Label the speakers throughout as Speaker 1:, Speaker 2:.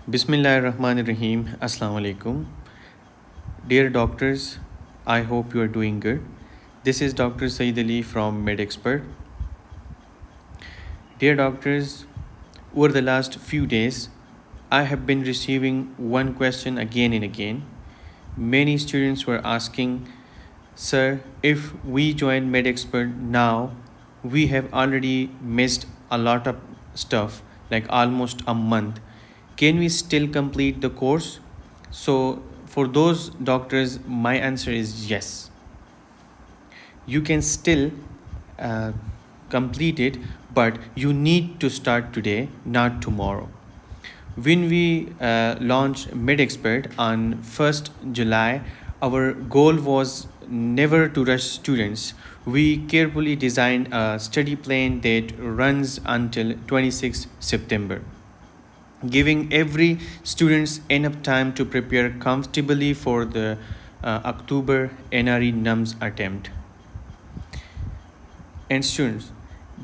Speaker 1: Bismillahirrahmanirrahim. Assalamu alaikum. Dear doctors, I hope you are doing good. This is Dr. Saeed Ali from Med Xpert. Dear doctors, over the last few days, I have been receiving one question again and again. Many students were asking, Sir, if we join Med Xpert now, we have already missed a lot of stuff, like almost a month. Can we still complete the course? So, for those doctors, my answer is yes. You can still uh, complete it, but you need to start today, not tomorrow. When we launched Med Xpert on 1st July, our goal was never to rush students. We carefully designed a study plan that runs until 26 September, giving every students enough time to prepare comfortably for the October NRE NUMS attempt. And students,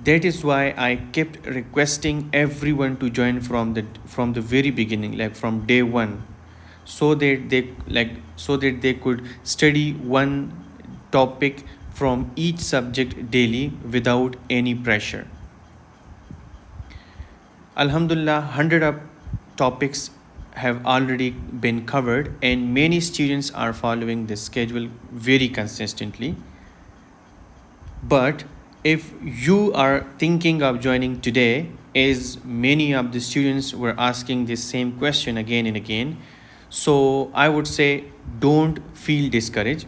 Speaker 1: that is why I kept requesting everyone to join from the very beginning, like from day one, so that they could study one topic from each subject daily without any pressure. Alhamdulillah, 100 of topics have already been covered, and many students are following this schedule very consistently. But if you are thinking of joining today, as many of the students were asking this same question again and again, so I would say don't feel discouraged.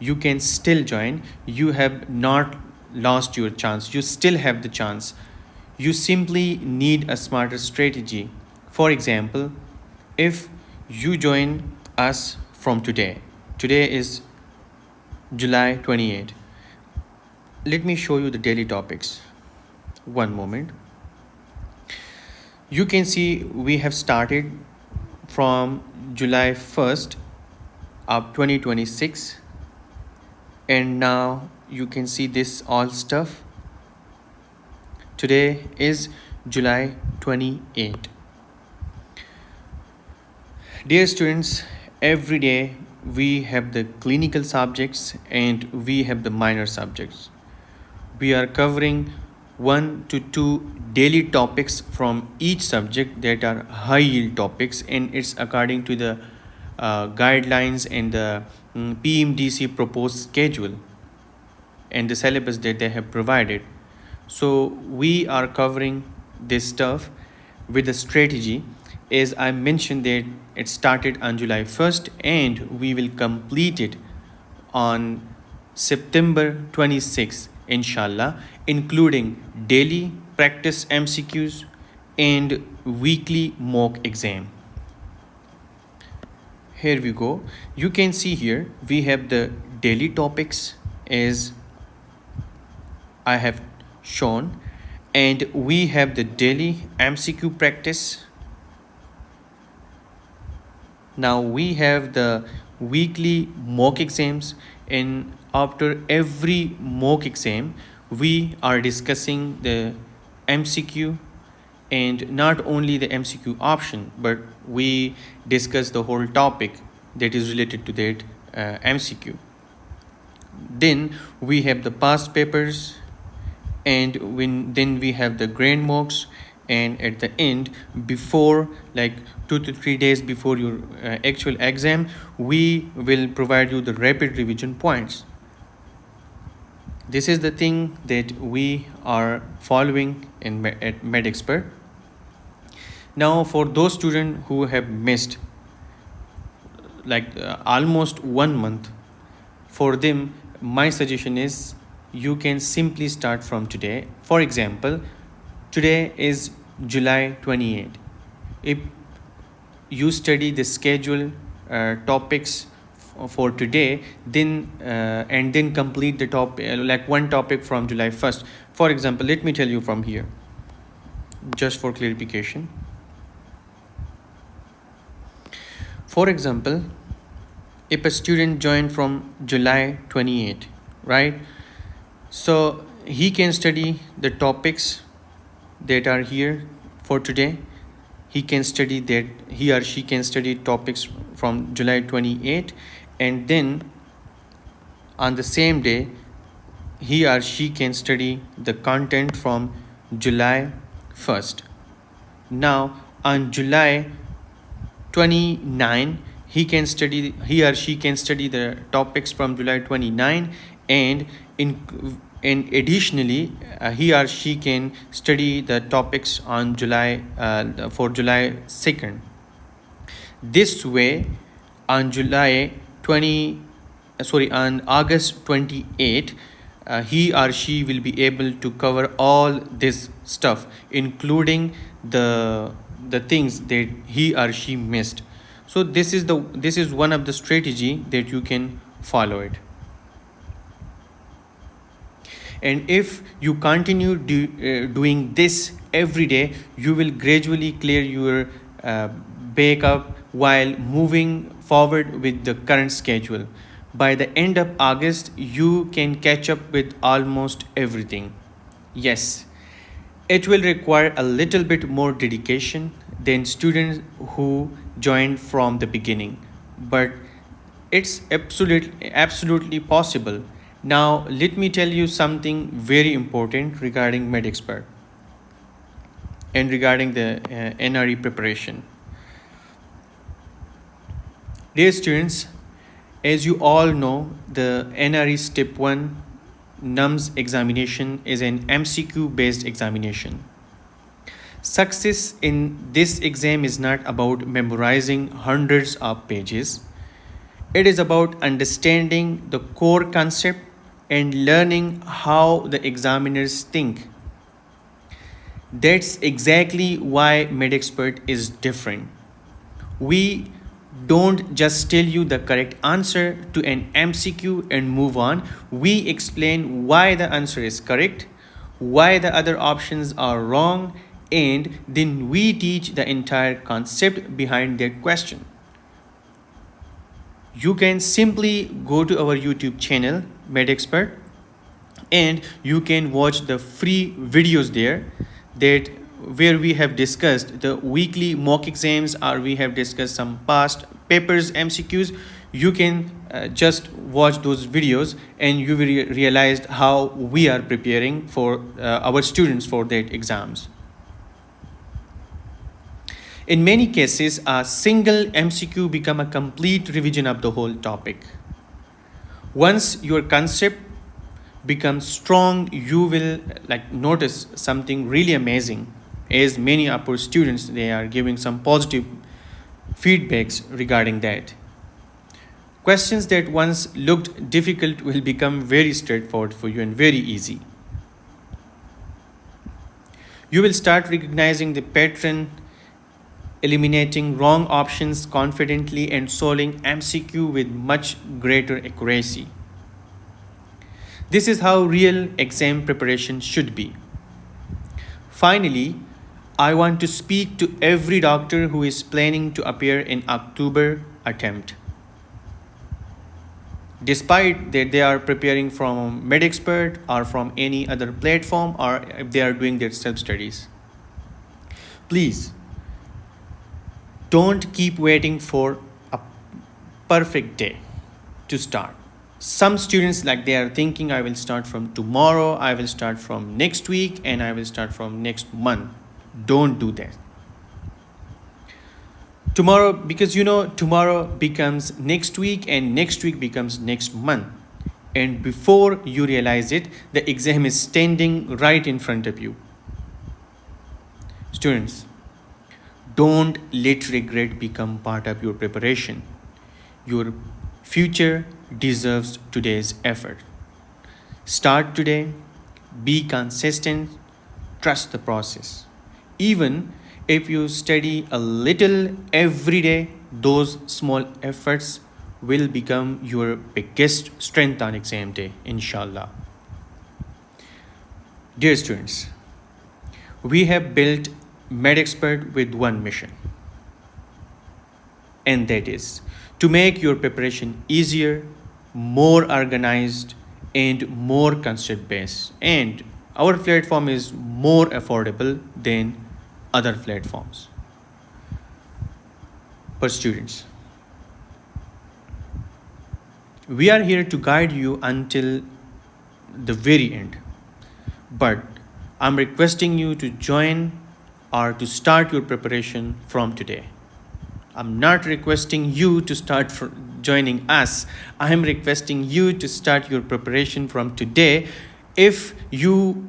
Speaker 1: You can still join. You have not lost your chance. You still have the chance. You simply need a smarter strategy. For example, if you join us from today is July 28. Let me show you the daily topics. One moment. You can see we have started from July 1st of 2026, and now you can see this all stuff. Today is July 28. Dear students, every day we have the clinical subjects and we have the minor subjects. We are covering 1 to 2 daily topics from each subject that are high yield topics, and it's according to the guidelines and the PMDC proposed schedule and the syllabus that they have provided. So we are covering this stuff with a strategy. As I mentioned that it started on July 1st and we will complete it on September 26th, inshallah, including daily practice MCQs and weekly mock exam. Here we go. You can see here we have the daily topics as I have shown, and we have the daily MCQ practice. Now we have the weekly mock exams, and after every mock exam we are discussing the MCQ, and not only the MCQ option, but we discuss the whole topic that is related to that MCQ. Then we have the past papers, and then we have the grand mocks, and at the end, before like 2 to 3 days before your actual exam, we will provide you the rapid revision points. This is the thing that we are following at Med Xpert. Now for those students who have missed almost 1 month, for them my suggestion is you can simply start from today. For example, today is July 28. If you study the schedule topics for today, then and then complete the topic one topic from July 1st. For example, let me tell you from here, just for clarification. For example, if a student joined from July 28, right? So he can study the topics that are here for today. he can study that, he or she can study topics from July 28, and then on the same day he or she can study the content from July 1st. Now on July 29, he or she can study the topics from July 29, and additionally he or she can study the topics on July for July 2nd. This way on on August 28, he or she will be able to cover all this stuff, including the things that he or she missed. So this is one of the strategy that you can follow it. And if you continue doing this every day, you will gradually clear your backup while moving forward with the current schedule. By the end of August, you can catch up with almost everything. Yes, it will require a little bit more dedication than students who joined from the beginning, but it's absolutely possible. Now, let me tell you something very important regarding Med Xpert and regarding the NRE preparation. Dear students, as you all know, the NRE Step 1 NUMS examination is an MCQ based examination. Success in this exam is not about memorizing hundreds of pages. It is about understanding the core concept and learning how the examiners think. That's exactly why Med Xpert is different. We don't just tell you the correct answer to an MCQ and move on. We explain why the answer is correct, why the other options are wrong, and then we teach the entire concept behind that question. You can simply go to our YouTube channel, Med Xpert, and you can watch the free videos there where we have discussed the weekly mock exams, or we have discussed some past papers, MCQs. You can just watch those videos and you will realize how we are preparing for our students for their exams. In many cases, a single MCQ become a complete revision of the whole topic. Once your concept becomes strong, you will notice something really amazing. As many of our students, they are giving some positive feedbacks regarding that. Questions that once looked difficult will become very straightforward for you and very easy. You will start recognizing the pattern, eliminating wrong options confidently, and solving MCQ with much greater accuracy. This is how real exam preparation should be. Finally, I want to speak to every doctor who is planning to appear in October attempt. Despite that they are preparing from Med Xpert or from any other platform, or if they are doing their self-studies, please don't keep waiting for a perfect day to start. Some students, they are thinking, I will start from tomorrow, I will start from next week, and I will start from next month. Don't do that. Tomorrow, because tomorrow becomes next week and next week becomes next month. And before you realize it, the exam is standing right in front of you. Students, don't let regret become part of your preparation. Your future deserves today's effort. Start today, be consistent, trust the process. Even if you study a little every day, those small efforts will become your biggest strength on exam day, inshallah. Dear students, we have built Med Xpert with one mission, and that is to make your preparation easier, more organized, and more concept based. And our platform is more affordable than other platforms. per students. We are here to guide you until the very end, but I'm requesting you to join or to start your preparation from today. I'm not requesting you to start joining us. I am requesting you to start your preparation from today. If you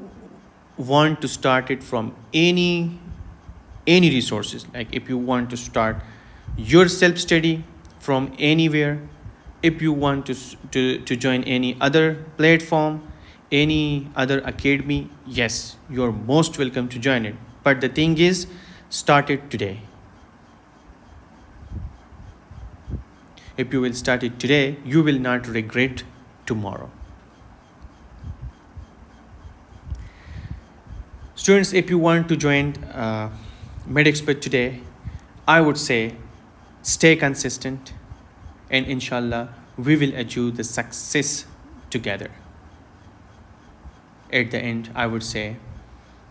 Speaker 1: want to start it from any resources, like if you want to start your self-study from anywhere, if you want to join any other platform, any other academy, yes, you're most welcome to join it. But the thing is, start it today. If you will start it today, you will not regret tomorrow. Students, if you want to join Med Xpert today, I would say stay consistent, and inshallah, we will achieve the success together. At the end, I would say,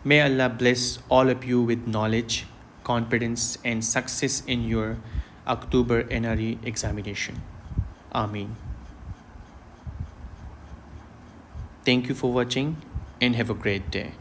Speaker 1: may Allah bless all of you with knowledge, confidence, and success in your October NRE examination. Ameen. Thank you for watching and have a great day.